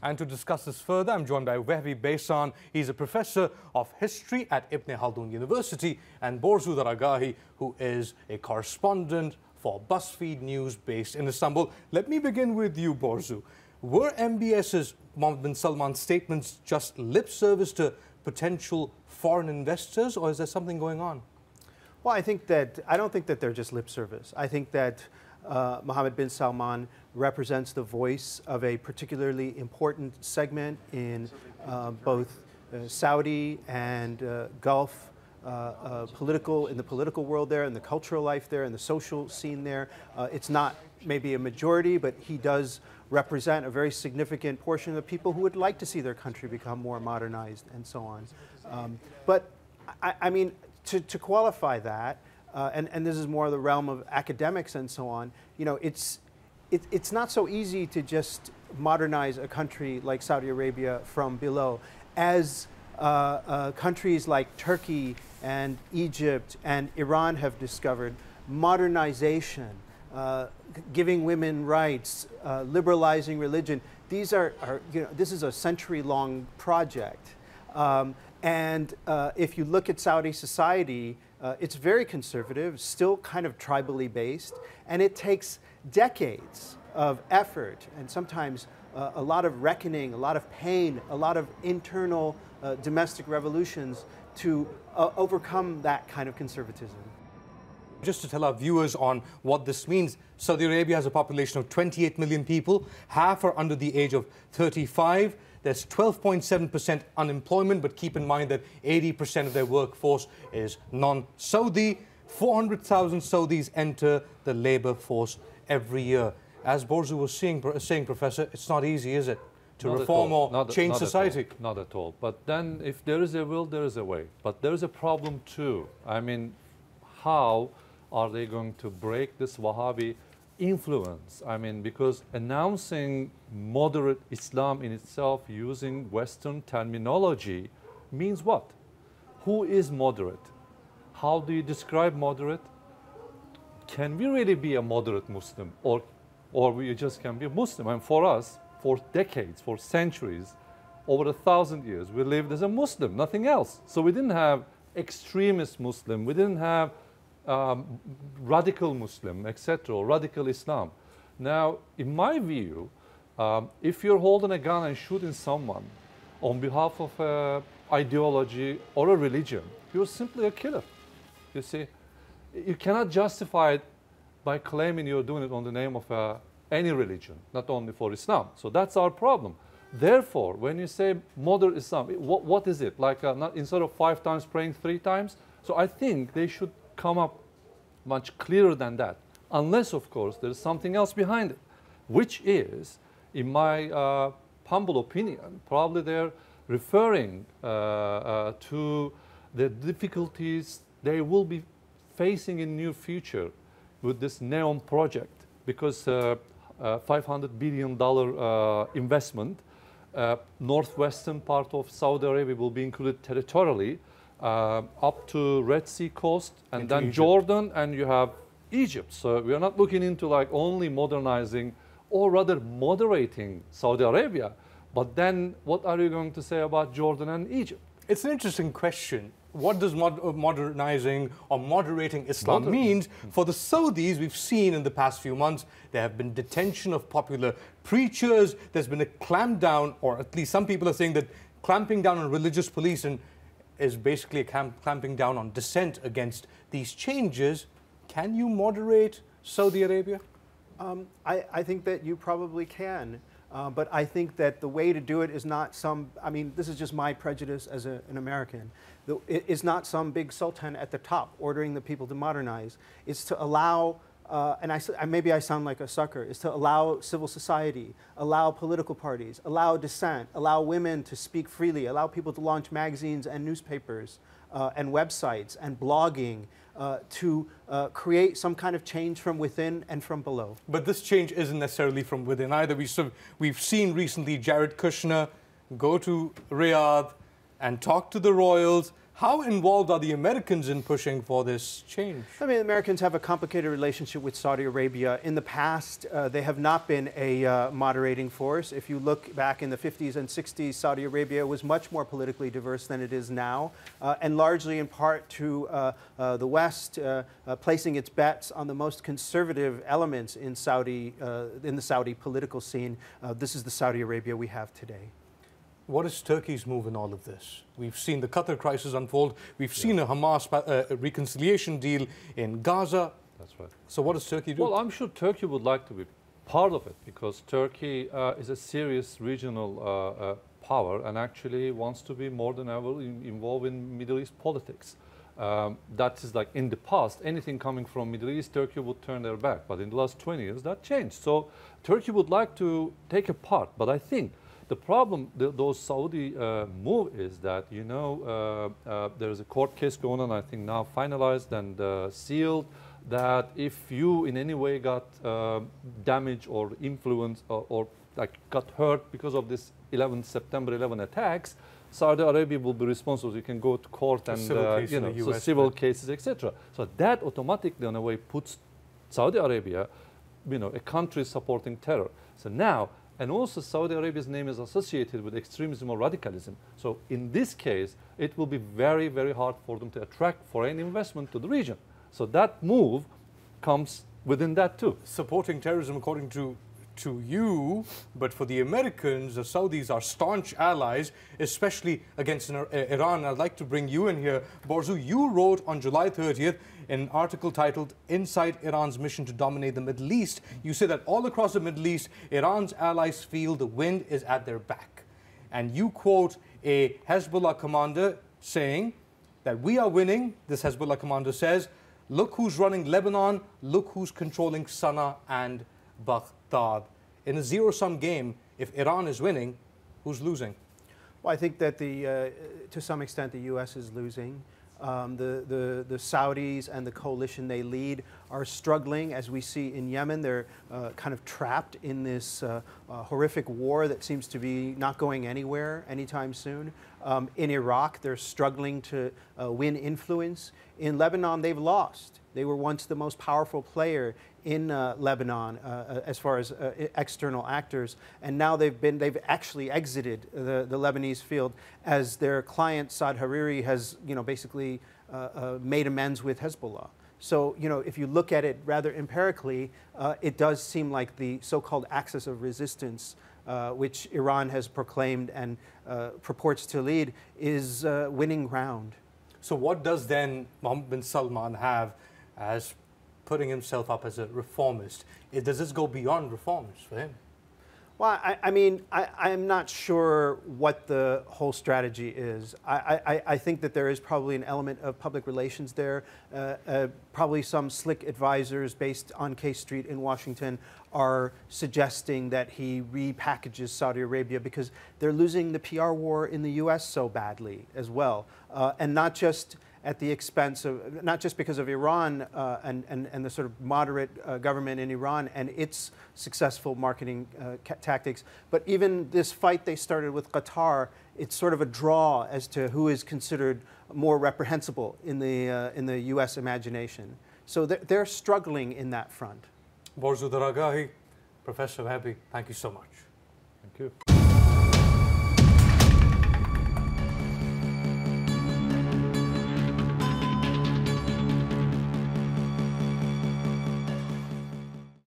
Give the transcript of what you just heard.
And to discuss this further, I'm joined by Vehbi Baysan. He's a professor of history at Ibn Haldun University, and Borzou Dargahi, who is a correspondent for Buzzfeed News based in Istanbul. Let me begin with you, Borzou. Were MBS's Mohammed bin Salman's statements just lip service to potential foreign investors, or is there something going on? Well, I don't think that they're just lip service. I think that Mohammed bin Salman represents the voice of a particularly important segment in both Saudi and Gulf in the political world there, in the cultural life there, in the social scene there. It's not maybe a majority, but he does represent a very significant portion of the people who would like to see their country become more modernized and so on. But I mean, to qualify that, and this is more the realm of academics and so on, you know, it's not so easy to just modernize a country like Saudi Arabia from below, as countries like Turkey and Egypt and Iran have discovered. Modernization, giving women rights, liberalizing religion, these are you know, this is a century-long project. And if you look at Saudi society, it's very conservative, still kind of tribally based, and it takes decades of effort and sometimes a lot of reckoning, a lot of pain, a lot of internal domestic revolutions to overcome that kind of conservatism. Just to tell our viewers on what this means, Saudi Arabia has a population of 28 million people. Half are under the age of 35. There's 12.7% unemployment, but keep in mind that 80% of their workforce is non-Saudi. 400,000 Saudis enter the labor force every year. As Borzou was saying, Professor, it's not easy, is it, to reform or change society? Not at all. But then if there is a will, there is a way. But there is a problem too. I mean, how are they going to break this Wahhabi influence? I mean, because announcing moderate Islam in itself using Western terminology means what? Who is moderate? How do you describe moderate? Can we really be a moderate Muslim, or we just can be a Muslim? And for us, for decades, for centuries, over 1,000 years, we lived as a Muslim, nothing else. So we didn't have extremist Muslim, we didn't have radical Muslim, etc., or radical Islam. Now, in my view, if you're holding a gun and shooting someone on behalf of an ideology or a religion, you're simply a killer. You see, you cannot justify it by claiming you're doing it on the name of any religion, not only for Islam. So that's our problem. Therefore, when you say modern Islam, what is it? Like instead of 5 times praying 3 times? So I think they should come up much clearer than that, unless, of course, there's something else behind it, which is, in my humble opinion, probably they're referring to the difficulties they will be facing in the near future with this NEOM project, because $500 billion investment, northwestern part of Saudi Arabia will be included territorially, up to Red Sea coast, and into then Egypt. Jordan, and you have Egypt. So we are not looking into like only modernizing, or rather moderating Saudi Arabia. But then what are you going to say about Jordan and Egypt? It's an interesting question. What does modernizing or moderating Islam mean? For the Saudis, we've seen in the past few months, there have been detention of popular preachers. There's been a clampdown, or at least some people are saying that clamping down on religious police is basically a clamping down on dissent against these changes. Can you moderate Saudi Arabia? I think that you probably can. But I think that the way to do it is not some, I mean, this is just my prejudice as an American. It's not some big sultan at the top ordering the people to modernize. It's to allow, maybe I sound like a sucker, is to allow civil society, allow political parties, allow dissent, allow women to speak freely, allow people to launch magazines and newspapers and websites and blogging, to create some kind of change from within and from below. But this change isn't necessarily from within either. We've seen recently Jared Kushner go to Riyadh and talk to the royals, How involved are the Americans in pushing for this change? I mean, Americans have a complicated relationship with Saudi Arabia. In the past, they have not been a moderating force. If you look back in the 50s and 60s, Saudi Arabia was much more politically diverse than it is now, and largely in part to the West placing its bets on the most conservative elements in the Saudi political scene. This is the Saudi Arabia we have today. What is Turkey's move in all of this? We've seen the Qatar crisis unfold. We've seen a Hamas reconciliation deal in Gaza. That's right. So what does Turkey do? Well, I'm sure Turkey would like to be part of it because Turkey is a serious regional power and actually wants to be more than ever involved in Middle East politics. That is like in the past, anything coming from Middle East, Turkey would turn their back. But in the last 20 years, that changed. So Turkey would like to take a part. But I think the problem, those Saudi move is that, you know, there's a court case going on, I think now finalized and sealed, that if you in any way got damage or influence or like got hurt because of this September 11 attacks, Saudi Arabia will be responsible. You can go to court and, you know, so civil cases, etc. So that automatically, in a way, puts Saudi Arabia, you know, a country supporting terror. So now, and also Saudi Arabia's name is associated with extremism or radicalism. So in this case, it will be very, very hard for them to attract foreign investment to the region. So that move comes within that too. Supporting terrorism, according to you, but for the Americans, the Saudis are staunch allies, especially against Iran. I'd like to bring you in here. Borzou, you wrote on July 30th an article titled Inside Iran's Mission to Dominate the Middle East. You say that all across the Middle East, Iran's allies feel the wind is at their back. And you quote a Hezbollah commander saying that we are winning. This Hezbollah commander says, look who's running Lebanon, look who's controlling Sana'a and Baghdad. In a zero-sum game, if Iran is winning, who's losing? Well, I think that to some extent the U.S. is losing. The Saudis and the coalition they lead are struggling, as we see in Yemen. They're kind of trapped in this horrific war that seems to be not going anywhere anytime soon. In Iraq, they're struggling to win influence. In Lebanon, they've lost. They were once the most powerful player in Lebanon as far as external actors, and now they've actually exited the Lebanese field as their client Saad Hariri has, you know, basically made amends with Hezbollah. So, you know, if you look at it rather empirically, it does seem like the so-called axis of resistance, which Iran has proclaimed and purports to lead, is winning ground. So what does then Mohammed bin Salman have as putting himself up as a reformist? Does this go beyond reforms for him? Well, I mean, I'm not sure what the whole strategy is. I think that there is probably an element of public relations there. Probably some slick advisors based on K Street in Washington are suggesting that he repackages Saudi Arabia because they're losing the PR war in the U.S. so badly as well. And not just at the expense of, not just because of Iran and the sort of moderate government in Iran and its successful marketing tactics, but even this fight they started with Qatar, it's sort of a draw as to who is considered more reprehensible in the U.S. imagination. So they're struggling in that front. Borzou Dargahi, Professor Vehbi, thank you so much. Thank you.